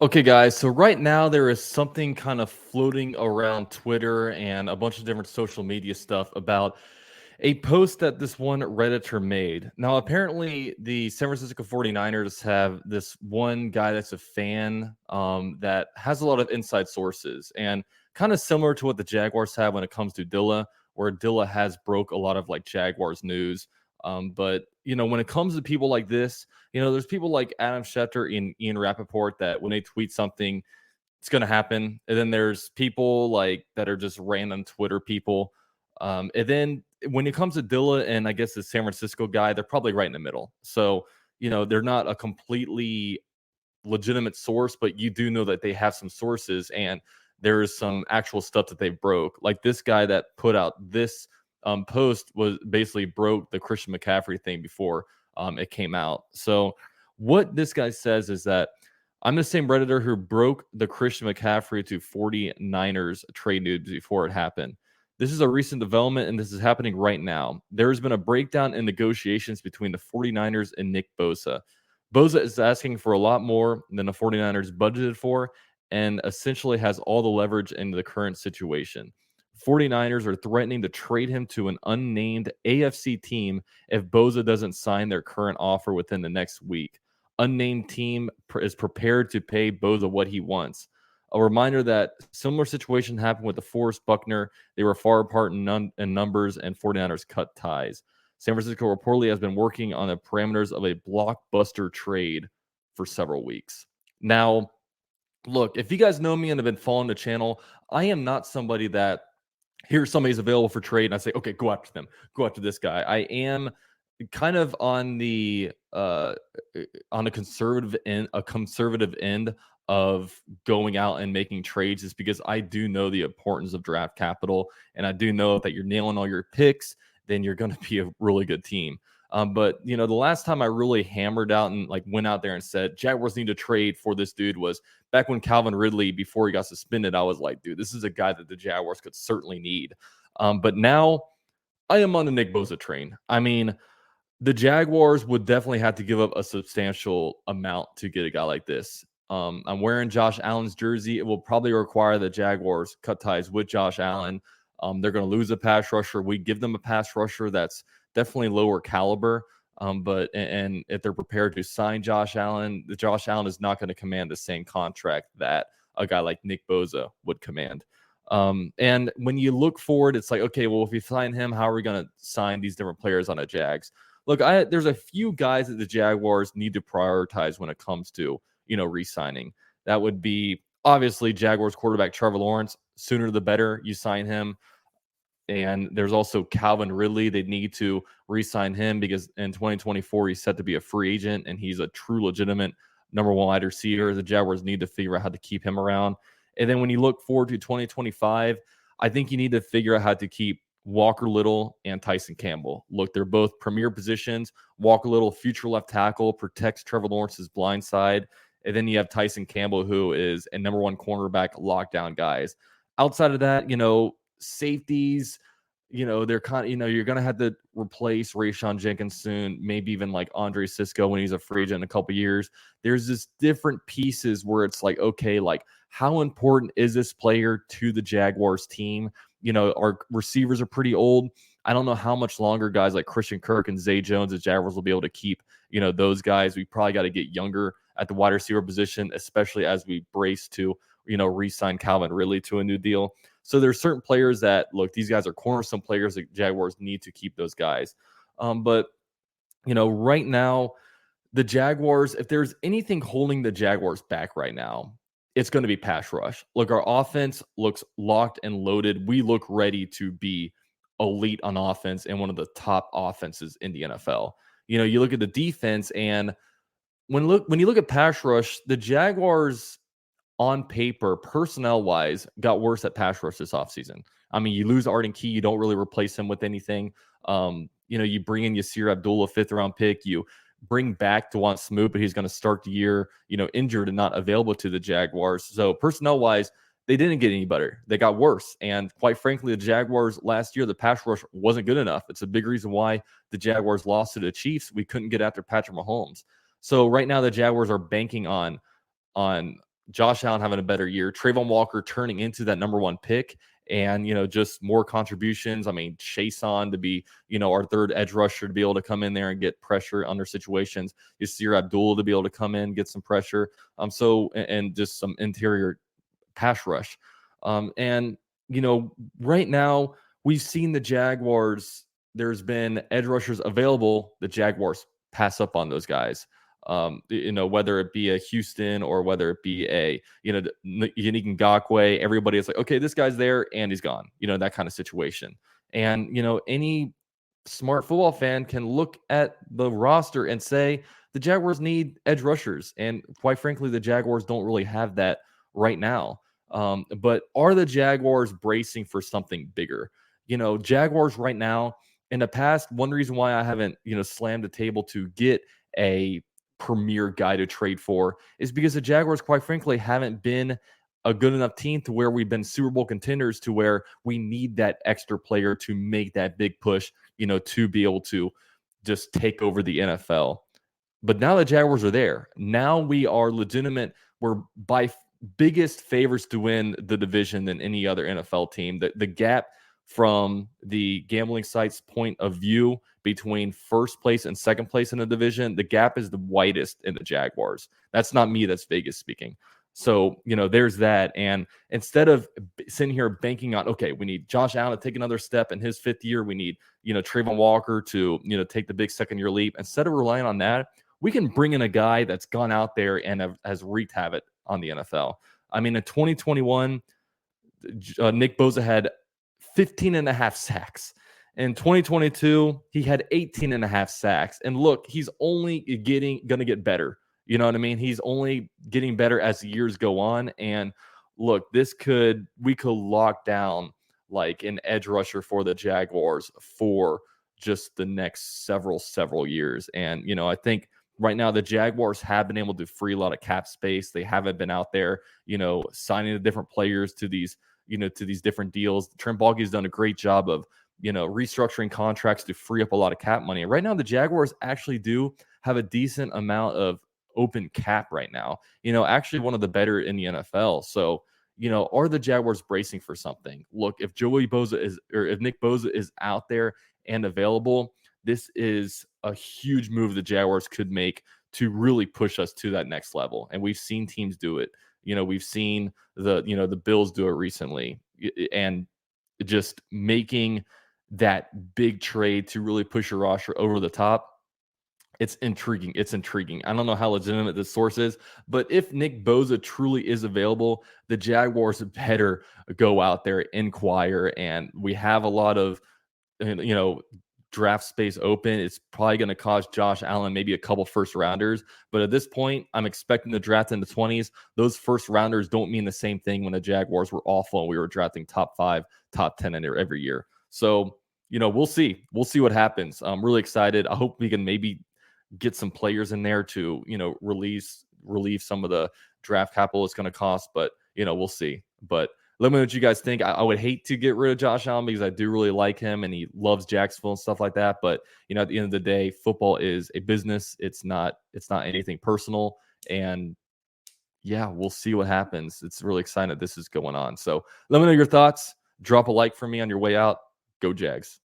Okay, guys. So right now there is something kind of floating around Twitter and a bunch of different social media stuff about a post that this one Redditor made. Now, apparently, the San Francisco 49ers have this one guy that's a fan that has a lot of inside sources, and kind of similar to what the Jaguars have when it comes to Dilla, where Dilla has broke a lot of like Jaguars news. But when it comes to people like this, there's people like Adam Schefter and Ian Rappaport that when they tweet something, it's going to happen. And then there's people like that are just random Twitter people. And then when it comes to Dilla and I guess the San Francisco guy, they're probably right in the middle. So, they're not a completely legitimate source, but you do know that they have some sources and there's some actual stuff that they broke. Like this guy that put out this post was basically broke the Christian McCaffrey thing before it came out. So what this guy says is that I'm the same Redditor who broke the Christian McCaffrey to 49ers trade news before it happened. This is a recent development, and this is happening right now. There has been a breakdown in negotiations between the 49ers and Nick Bosa. Bosa is asking for a lot more than the 49ers budgeted for and essentially has all the leverage in the current situation. 49ers are threatening to trade him to an unnamed AFC team if Bosa doesn't sign their current offer within the next week. Unnamed team is prepared to pay Bosa what he wants. A reminder that similar situation happened with the Forrest Buckner. They were far apart in numbers, and 49ers cut ties. San Francisco reportedly has been working on the parameters of a blockbuster trade for several weeks. Now, look, if you guys know me and have been following the channel, I am not somebody that here's somebody's available for trade and I say, okay, go after them, go after this guy. I am kind of on a conservative end of going out and making trades, is because I do know the importance of draft capital, and I do know that you're nailing all your picks, then you're going to be a really good team. But the last time I really hammered out and like went out there and said Jaguars need to trade for this dude was back when Calvin Ridley, before he got suspended. I was like, dude, this is a guy that the Jaguars could certainly need. But now I am on the Nick Bosa train. I mean, the Jaguars would definitely have to give up a substantial amount to get a guy like this. I'm wearing Josh Allen's jersey. It will probably require the Jaguars cut ties with Josh Allen. They're going to lose a pass rusher. We give them a pass rusher that's definitely lower caliber. But if they're prepared to sign Josh Allen, the Josh Allen is not going to command the same contract that a guy like Nick Bosa would command. And when you look forward, it's like, okay, well, if you sign him, how are we going to sign these different players on a Jags? Look, there's a few guys that the Jaguars need to prioritize when it comes to, re-signing. That would be obviously Jaguars quarterback Trevor Lawrence. Sooner the better you sign him. And there's also Calvin Ridley. They need to re-sign him because in 2024, he's set to be a free agent, and he's a true legitimate number one wide receiver. The Jaguars need to figure out how to keep him around. And then when you look forward to 2025, I think you need to figure out how to keep Walker Little and Tyson Campbell. Look, they're both premier positions. Walker Little, future left tackle, protects Trevor Lawrence's blind side. And then you have Tyson Campbell, who is a number one cornerback, lockdown guys. Outside of that, safeties, they're kind of, you're going to have to replace Rayshon Jenkins soon, maybe even like Andre Cisco when he's a free agent in a couple years. There's just different pieces where it's like, okay, like how important is this player to the Jaguars team? Our receivers are pretty old. I don't know how much longer guys like Christian Kirk and Zay Jones, the Jaguars will be able to keep, those guys. We probably got to get younger at the wide receiver position, especially as we brace to, re-sign Calvin Ridley to a new deal. So there's certain players that, look, these guys are cornerstone players. The Jaguars need to keep those guys. But right now, the Jaguars, if there's anything holding the Jaguars back right now, it's going to be pass rush. Look, our offense looks locked and loaded. We look ready to be elite on offense and one of the top offenses in the NFL. You look at the defense, and when you look at pass rush, the Jaguars on paper, personnel-wise, got worse at pass rush this offseason. I mean, you lose Arden Key, you don't really replace him with anything. You bring in Yasir Abdullah, fifth-round pick. You bring back Dewan Smoot, but he's going to start the year, injured and not available to the Jaguars. So personnel-wise, they didn't get any better. They got worse. And quite frankly, the Jaguars last year, the pass rush wasn't good enough. It's a big reason why the Jaguars lost to the Chiefs. We couldn't get after Patrick Mahomes. So right now, the Jaguars are banking on Josh Allen having a better year, Trayvon Walker turning into that number 1 pick, and just more contributions. I mean, Chason to be our third edge rusher to be able to come in there and get pressure under situations. Yasir Abdullah to be able to come in, get some pressure. And just some interior pass rush. And right now we've seen the Jaguars. There's been edge rushers available. The Jaguars pass up on those guys. Whether it be a Houston or whether it be a Yannick Ngakoue, everybody is like, okay, this guy's there and he's gone. That kind of situation. And any smart football fan can look at the roster and say the Jaguars need edge rushers, and quite frankly, the Jaguars don't really have that right now. But are the Jaguars bracing for something bigger? Jaguars right now, in the past, one reason why I haven't, slammed the table to get a premier guy to trade for is because the Jaguars, quite frankly, haven't been a good enough team to where we've been Super Bowl contenders to where we need that extra player to make that big push, to be able to just take over the NFL. But now the Jaguars are there. Now we are legitimate. We're by biggest favorites to win the division than any other NFL team. The gap from the gambling sites' point of view between first place and second place in the division, the gap is the widest in the Jaguars. That's not me, that's Vegas speaking. So, there's that. And instead of sitting here banking on, okay, we need Josh Allen to take another step in his 5th year. We need, Trayvon Walker to, take the big second-year leap. Instead of relying on that, we can bring in a guy that's gone out there and has wreaked havoc on the NFL. I mean, in 2021, Nick Bosa had 15 and a half sacks. In 2022, he had 18 and a half sacks. And look, he's only going to get better. You know what I mean? He's only getting better as the years go on. And look, we could lock down like an edge rusher for the Jaguars for just the next several years. And, I think right now the Jaguars have been able to free a lot of cap space. They haven't been out there, signing the different players to these different deals. Trent Baalke has done a great job of, restructuring contracts to free up a lot of cap money. And right now, the Jaguars actually do have a decent amount of open cap right now, actually one of the better in the NFL. So, are the Jaguars bracing for something? Look, if if Nick Bosa is out there and available, this is a huge move the Jaguars could make to really push us to that next level. And we've seen teams do it. We've seen the Bills do it recently, and just making that big trade to really push your roster over the top. It's intriguing. I don't know how legitimate this source is, but if Nick Bosa truly is available, the Jaguars better go out there, inquire, and we have a lot of, draft space open. It's probably going to cost Josh Allen maybe a couple first rounders, but at this point, I'm expecting the draft in the 20s. Those first rounders don't mean the same thing when the Jaguars were awful and we were drafting top 5, top 10 in there every year. So, we'll see. We'll see what happens. I'm really excited. I hope we can maybe get some players in there to, relieve some of the draft capital it's going to cost, but, we'll see. But let me know what you guys think. I would hate to get rid of Josh Allen because I do really like him and he loves Jacksonville and stuff like that. But, at the end of the day, football is a business. It's not anything personal. And yeah, we'll see what happens. It's really exciting that this is going on. So let me know your thoughts. Drop a like for me on your way out. Go Jags.